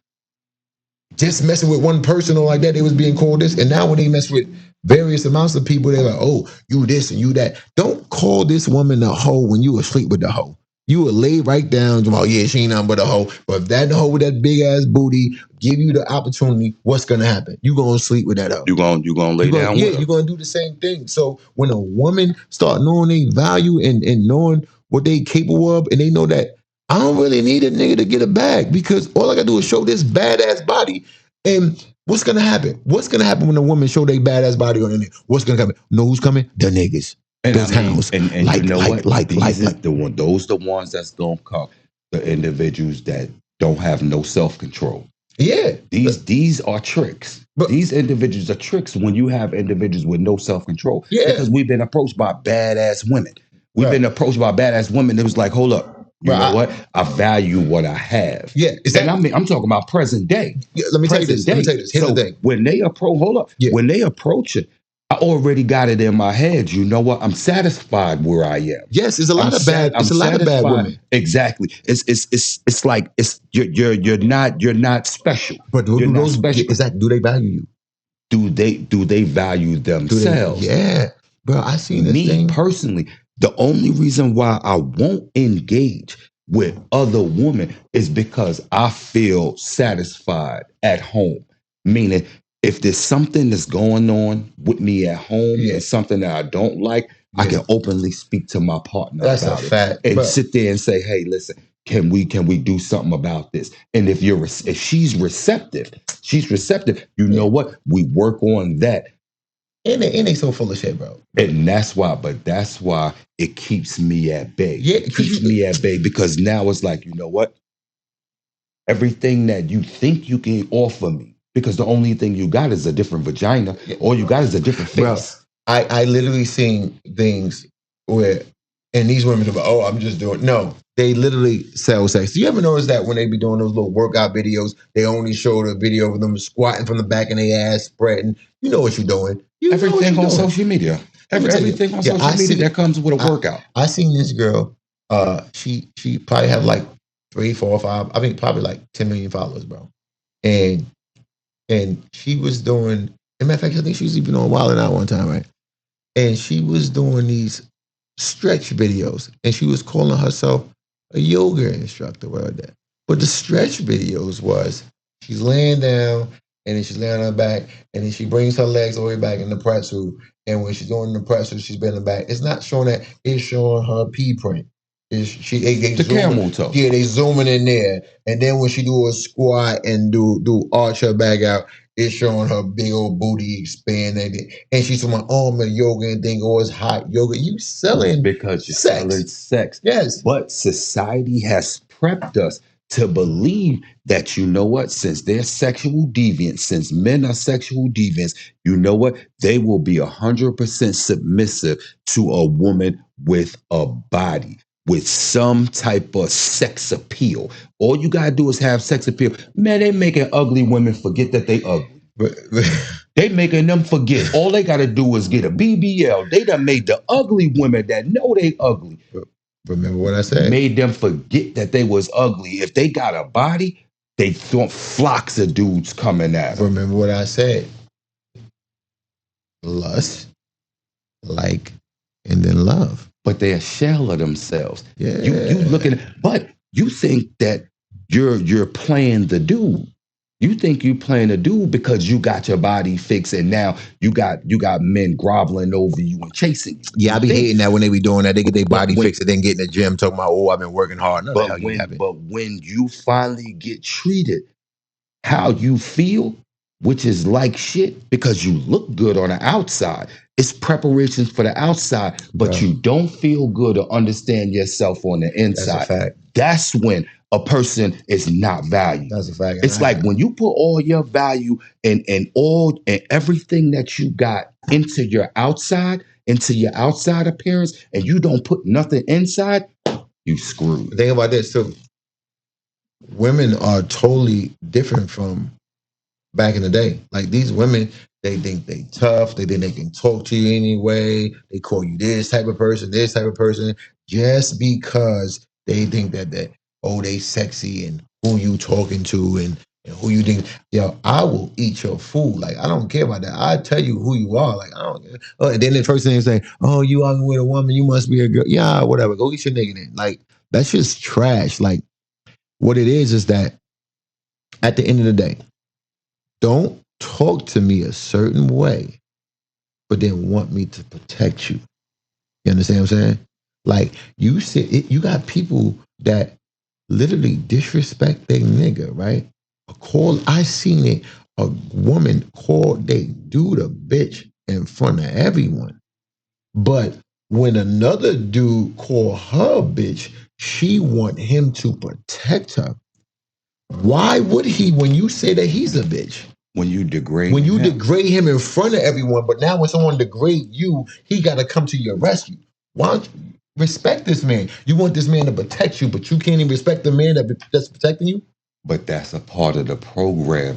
just messing with one person or like that, they was being called this. And now when they mess with various amounts of people, they're like, oh, you this and you that. Don't call this woman a hoe when you asleep with the hoe. You will lay right down, oh yeah, she ain't nothing but a hoe. But if that hoe with that big ass booty give you the opportunity, what's gonna happen? You gonna sleep with that hoe. You gonna lay down Yeah, with her. you're gonna do the same thing. So when a woman start knowing their value and knowing what they capable of, and they know that I don't really need a nigga to get a bag because all I gotta do is show this badass body. And what's gonna happen? What's gonna happen when a woman show their badass body on the nigga? What's gonna happen? Know who's coming? The niggas. And Those hounds. and you know what? These is the one. Those the ones that's gonna come. The individuals that don't have no self control. Yeah. These are tricks. But these individuals are tricks when you have individuals with no self control. Yeah. Because we've been approached by badass women. We've been approached by badass women. It was like, hold up. You know what? I value what I have. Yeah. And I'm talking about present day. Yeah, let me tell you this. Here's the thing. When they approach, when they approach it, I already got it in my head. You know what? I'm satisfied where I am. Yes, it's a lot of bad. It's a lot of bad women. Exactly. It's like you're not special. But you're not special. Do they value you? Do they value themselves? Yeah, bro. I seen this Me thing. Personally, the only reason why I won't engage with other women is because I feel satisfied at home. Meaning, if there's something that's going on with me at home and something that I don't like, I can openly speak to my partner about it and sit there and say, "Hey, listen, can we do something about this?" And if she's receptive, you know what? We work on that. And they so full of shit, bro. And that's why it keeps me at bay. Yeah, it keeps me at bay because now it's like, you know what? Everything that you think you can offer me, because the only thing you got is a different vagina. All you got is a different face. Bro, I literally seen things where, and these women are like, oh, I'm just doing, no, they literally sell sex. Do you ever notice that when they be doing those little workout videos, they only show the video of them squatting from the back of their ass, spreading? You know what you're doing. Everything on social media. Everything on social media that comes with a workout. I seen this girl, she probably have like 3, 4, 5, I mean, probably like 10 million followers, bro. And she was doing, as a matter of fact, I think she was even on Wild 'N Out one time, right? And she was doing these stretch videos, and she was calling herself a yoga instructor, whatever that. But the stretch videos was she's laying down, and then she's laying on her back, and then she brings her legs all the way back in the pretzel. And when she's doing the pretzel, she's bending back. It's not showing that; it's showing her pee print. The camel toe. Yeah, they zooming in there, and then when she do a squat and do arch her back out, it's showing her big old booty expanding, and she's talking about I'm a yoga and think it's hot yoga. You selling because you're selling sex. Yes, but society has prepped us to believe that, you know what, since they're sexual deviants, since men are sexual deviants, you know what, they will be 100% submissive to a woman with a body, with some type of sex appeal. All you gotta do is have sex appeal. Man, they making ugly women forget that they ugly. They making them forget. All they gotta do is get a BBL. They done made the ugly women that know they ugly. Remember what I said? Made them forget that they was ugly. If they got a body, they thought flocks of dudes coming at them. Remember what I said? Lust, like, and then love. But they're a shell of themselves. Yeah. You looking, but you think that you're playing the dude. You think you playing a dude because you got your body fixed and now you got men groveling over you and chasing you. Yeah, I be hating that when they be doing that. They get their body fixed and then get in the gym talking about, oh, I've been working hard. But when you finally get treated how you feel, which is like shit because you look good on the outside, it's preparations for the outside, but you don't feel good or understand yourself on the inside. That's a fact. That's when a person is not valued. That's a fact. It's like when you put all your value and everything that you got into your outside appearance, and you don't put nothing inside, you screwed. Think about this. So women are totally different from back in the day. Like these women, They think they tough. They think they can talk to you anyway. They call you this type of person, just because they think that oh they sexy and who you talking to and who you think. Yo, I will eat your food. Like I don't care about that. I tell you who you are. Like I don't. And then the first thing they say, oh you arguing with a woman, you must be a girl. Yeah, whatever. Go eat your nigga then. Like that's just trash. Like what it is that at the end of the day, don't talk to me a certain way, but then want me to protect you. You understand what I'm saying? Like you got people that literally disrespect their nigga, right? I seen it. A woman called they dude a bitch in front of everyone, but when another dude called her a bitch, she want him to protect her. Why would he when you say that he's a bitch? When you degrade Degrade him in front of everyone, but now when someone degrade you, he got to come to your rescue. Why don't you respect this man? You want this man to protect you, but you can't even respect the man that's protecting you? But that's a part of the program.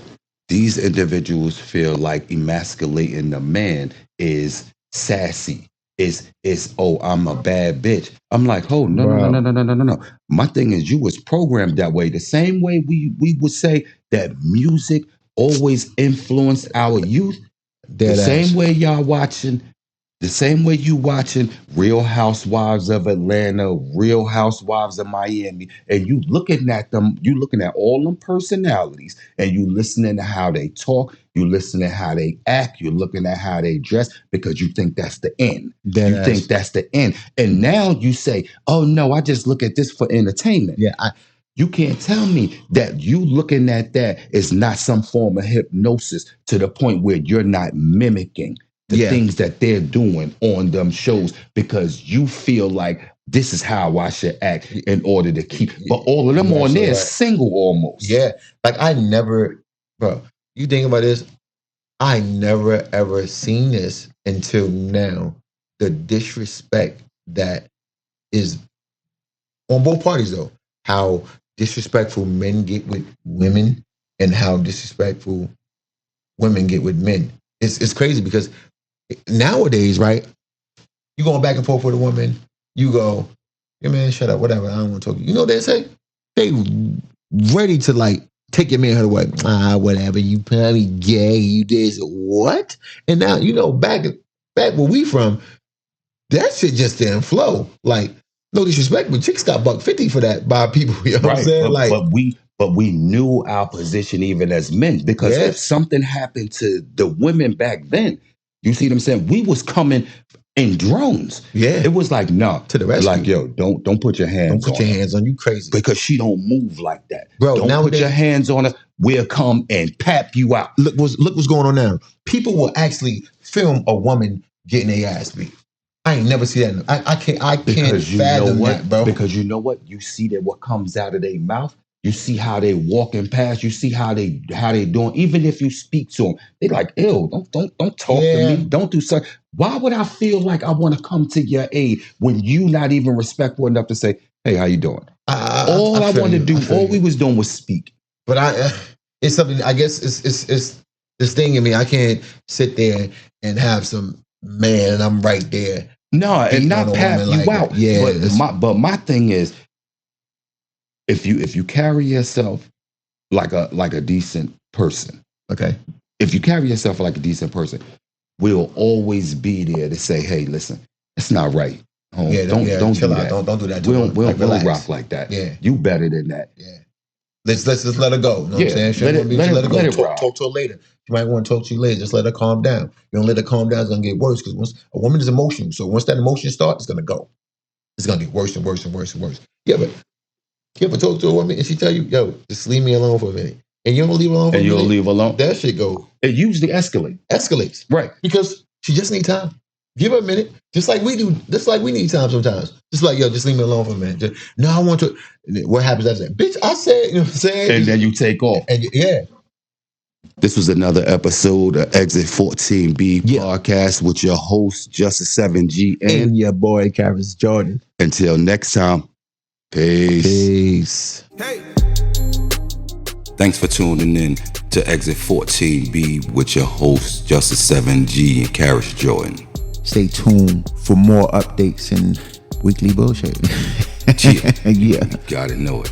These individuals feel like emasculating the man is sassy. Is oh, I'm a bad bitch. I'm like, oh no, no, no, no, Bro. no, no, no, no, no. My thing is you was programmed that way. The same way we would say that music always influenced our youth. The same way y'all watching the same way you watching Real Housewives of Atlanta, Real Housewives of Miami, and you looking at them, you looking at all them personalities, and you listening to how they talk, you listening to how they act, you're looking at how they dress because you think that's the end. You think that's the end. And now you say, oh no, I just look at this for entertainment. Yeah, you can't tell me that you looking at that is not some form of hypnosis to the point where you're not mimicking the things that they're doing on them shows because you feel like this is how I should act in order to keep. But all of them on there is single almost. Yeah. Like I never, bro, you think about this, I never ever seen this until now. The disrespect that is on both parties though. How disrespectful men get with women and how disrespectful women get with men. It's crazy because nowadays, right? You going back and forth with a woman, you go, hey man, shut up, whatever. I don't want to talk to you. You know what they say? They ready to like take your manhood away. Whatever, you probably gay, you this, what? And now, you know, back where we from, that shit just didn't flow. Like, no disrespect, but chicks got $150 for that by people. You know what I'm saying? But we knew our position even as men because if something happened to the women back then, you see what I'm saying? We was coming in drones. Yeah. It was like, no. To the rescue. Like, yo, don't put your hands on her. Don't put your hands on you crazy. Because she don't move like that. Bro, don't put your hands on her. We'll come and pap you out. Look what's going on now. People will actually film a woman getting their ass beat. I ain't never see that. I can't fathom that, bro. Because you know what? You see that what comes out of their mouth. You see how they walking past. You see how they doing. Even if you speak to them, they like, ew, don't talk to me. Don't do something. Why would I feel like I want to come to your aid when you not even respectful enough to say, hey, how you doing? All I want to do, all we was doing was speak. But it's something. I guess it's this thing in me. I can't sit there and have some man and I'm right there. No, and not pat you like out. Yeah, but my thing is, if you carry yourself like a decent person, okay. If you carry yourself like a decent person, we'll always be there to say, hey, listen, it's not right. Don't do that. Don't do that. We'll rock like that. Yeah, you better than that. Yeah, let's just let her go. You know what I'm saying? Let her go. Talk to her later. She might want to talk to you later. Just let her calm down. You don't let her calm down, it's gonna get worse. Because once a woman is emotional, so once that emotion starts, it's gonna go. It's gonna get worse and worse and worse and worse. Yeah, but you ever talk to a woman and she tell you, yo, just leave me alone for a minute. And you don't leave her alone for a minute. And you'll leave her alone. That shit go. It usually escalates. Right. Because she just need time. Give her a minute. Just like we do. Just like we need time sometimes. Just like, yo, just leave me alone for a minute. Just, no, I want to. What happens after that? Bitch, I said, you know what I'm saying? And then you take off. And yeah. This was another episode of Exit 14B podcast with your host, Justice 7G and your boy, Karis Jordan. Until next time, peace. Peace. Hey. Thanks for tuning in. to Exit 14B with your host, Justice 7G and Karis Jordan. Stay tuned for more updates and weekly bullshit. Yeah. Yeah. Gotta know it.